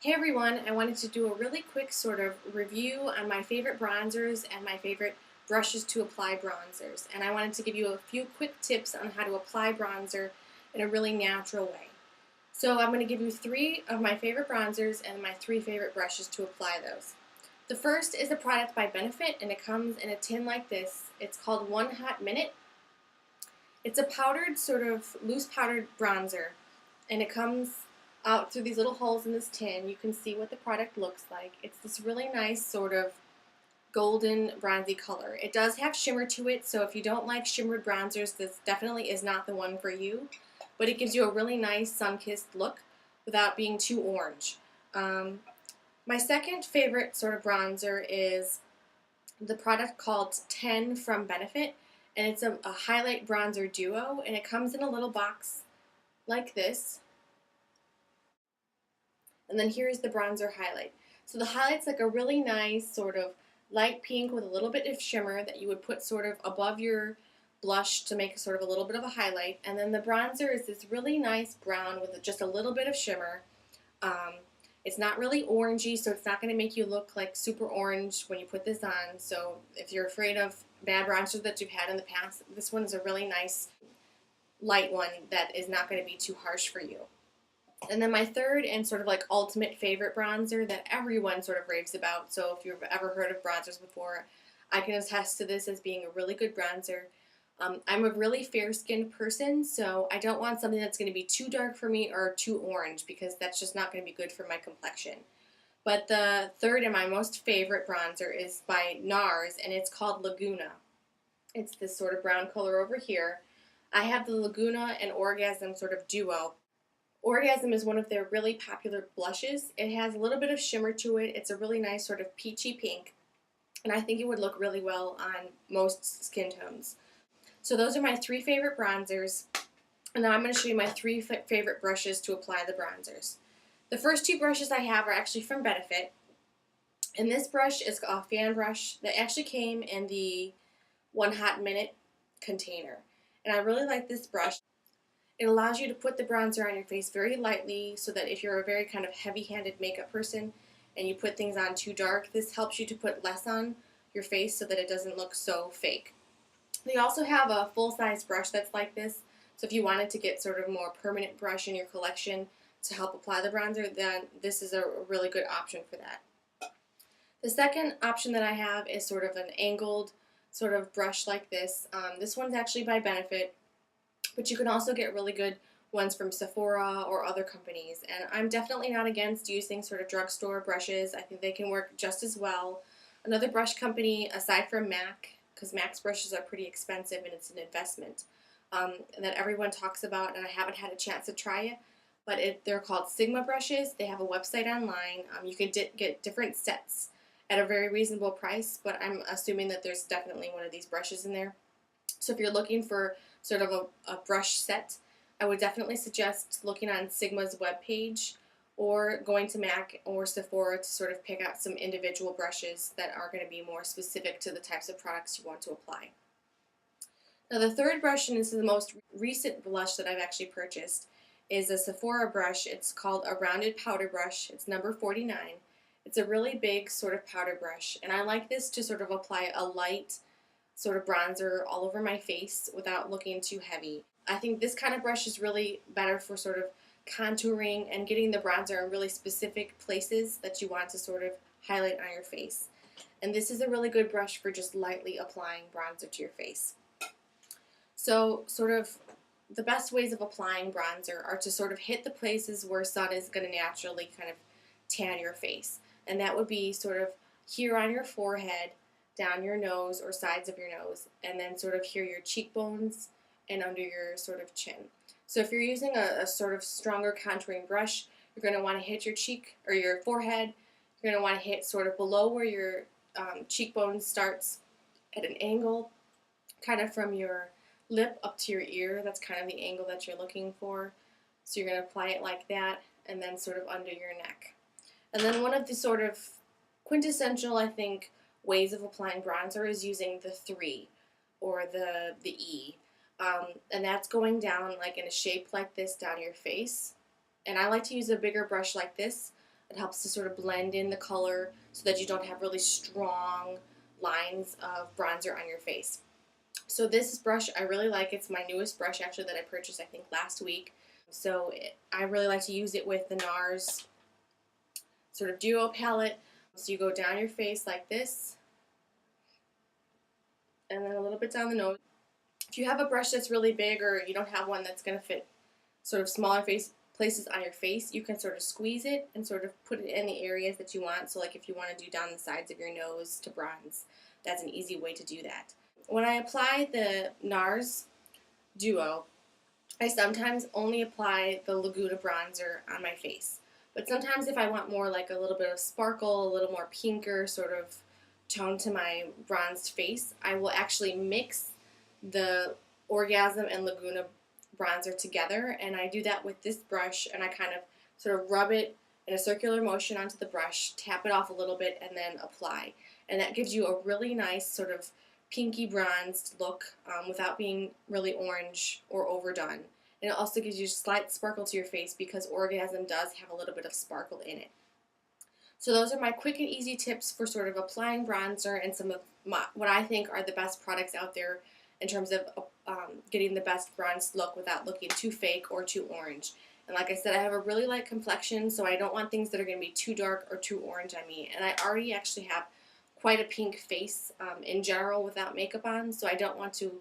Hey everyone, I wanted to do a really quick sort of review on my favorite bronzers and my favorite brushes to apply bronzers. And I wanted to give you a few quick tips on how to apply bronzer in a really natural way. So I'm going to give you three of my favorite bronzers and my three favorite brushes to apply those. The first is a product by Benefit, and it comes in a tin like this. It's called One Hot Minute. It's a powdered, sort of loose powdered bronzer, and it comes out through these little holes in this tin. You can see what the product looks like. It's this really nice sort of golden bronzy color. It does have shimmer to it, so if you don't like shimmered bronzers, this definitely is not the one for you, but it gives you a really nice sun-kissed look without being too orange. My second favorite sort of bronzer is the product called 10 from Benefit, and it's a highlight bronzer duo, and it comes in a little box like this. And then here's the bronzer highlight. So the highlight's like a really nice sort of light pink with a little bit of shimmer that you would put sort of above your blush to make sort of a little bit of a highlight. And then the bronzer is this really nice brown with just a little bit of shimmer. Um, it's not really orangey, so it's not going to make you look like super orange when you put this on. So if you're afraid of bad bronzers that you've had in the past, this one is a really nice light one that is not going to be too harsh for you. And then my third and sort of like ultimate favorite bronzer that everyone sort of raves about. So if you've ever heard of bronzers before, I can attest to this as being a really good bronzer. I'm a really fair-skinned person, so I don't want something that's going to be too dark for me or too orange because that's just not going to be good for my complexion. But the third and my most favorite bronzer is by Nars, and it's called Laguna. It's this sort of brown color over here. I have the Laguna and Orgasm sort of duo. Orgasm is one of their really popular blushes. It has a little bit of shimmer to it. It's a really nice sort of peachy pink, and I think it would look really well on most skin tones. So those are my three favorite bronzers, and now I'm going to show you my three favorite brushes to apply the bronzers. The first two brushes I have are actually from Benefit, and this brush is a fan brush that actually came in the One Hot Minute container, and I really like this brush. It allows you to put the bronzer on your face very lightly so that if you're a very kind of heavy-handed makeup person and you put things on too dark, this helps you to put less on your face so that it doesn't look so fake. They also have a full-size brush that's like this, so if you wanted to get sort of a more permanent brush in your collection to help apply the bronzer, then this is a really good option for that. The second option that I have is sort of an angled sort of brush like this. This one's actually by Benefit, but you can also get really good ones from Sephora or other companies. And I'm definitely not against using sort of drugstore brushes. I think they can work just as well. Another brush company, aside from MAC, because MAC's brushes are pretty expensive and it's an investment, that everyone talks about, and I haven't had a chance to try it, but they're called Sigma brushes. They have a website online. You can get different sets at a very reasonable price, but I'm assuming that there's definitely one of these brushes in there. So if you're looking for sort of a brush set, I would definitely suggest looking on Sigma's webpage or going to MAC or Sephora to sort of pick out some individual brushes that are going to be more specific to the types of products you want to apply. Now the third brush, and this is the most recent blush that I've actually purchased, is a Sephora brush. It's called a rounded powder brush. It's number 49. It's a really big sort of powder brush, and I like this to sort of apply a light sort of bronzer all over my face without looking too heavy. I think this kind of brush is really better for sort of contouring and getting the bronzer in really specific places that you want to sort of highlight on your face. And this is a really good brush for just lightly applying bronzer to your face. So sort of the best ways of applying bronzer are to sort of hit the places where sun is going to naturally kind of tan your face. And that would be sort of here on your forehead, down your nose or sides of your nose, and then sort of here your cheekbones and under your sort of chin. So if you're using a sort of stronger contouring brush, you're going to want to hit your cheek or your forehead. You're going to want to hit sort of below where your cheekbone starts at an angle, kind of from your lip up to your ear. That's kind of the angle that you're looking for. So you're going to apply it like that, and then sort of under your neck. And then one of the sort of quintessential, I think, ways of applying bronzer is using the 3 or the E. And that's going down like in a shape like this down your face. And I like to use a bigger brush like this It helps to sort of blend in the color so that you don't have really strong lines of bronzer on your face. So this brush, I really like. It's my newest brush actually that I purchased I think last week. So I really like to use it with the Nars sort of duo palette. So you go down your face like this, and then a little bit down the nose. If you have a brush that's really big or you don't have one that's going to fit sort of smaller places on your face, you can sort of squeeze it and sort of put it in the areas that you want. So like if you want to do down the sides of your nose to bronze, that's an easy way to do that. When I apply the Nars Duo, I sometimes only apply the Laguna bronzer on my face. But sometimes if I want more like a little bit of sparkle, a little more pinker sort of tone to my bronzed face, I will actually mix the Orgasm and Laguna bronzer together, and I do that with this brush, and I kind of sort of rub it in a circular motion onto the brush, tap it off a little bit, and then apply. And that gives you a really nice sort of pinky bronzed look without being really orange or overdone. And it also gives you a slight sparkle to your face because Orgasm does have a little bit of sparkle in it. So those are my quick and easy tips for sort of applying bronzer and some of what I think are the best products out there in terms of getting the best bronzed look without looking too fake or too orange. And like I said, I have a really light complexion, so I don't want things that are going to be too dark or too orange on me. And I already actually have quite a pink face in general without makeup on, so I don't want to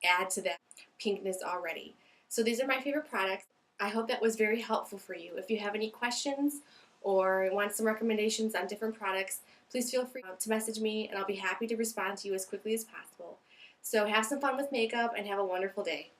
add to that pinkness already. So these are my favorite products. I hope that was very helpful for you. If you have any questions or want some recommendations on different products, please feel free to message me and I'll be happy to respond to you as quickly as possible. So have some fun with makeup and have a wonderful day.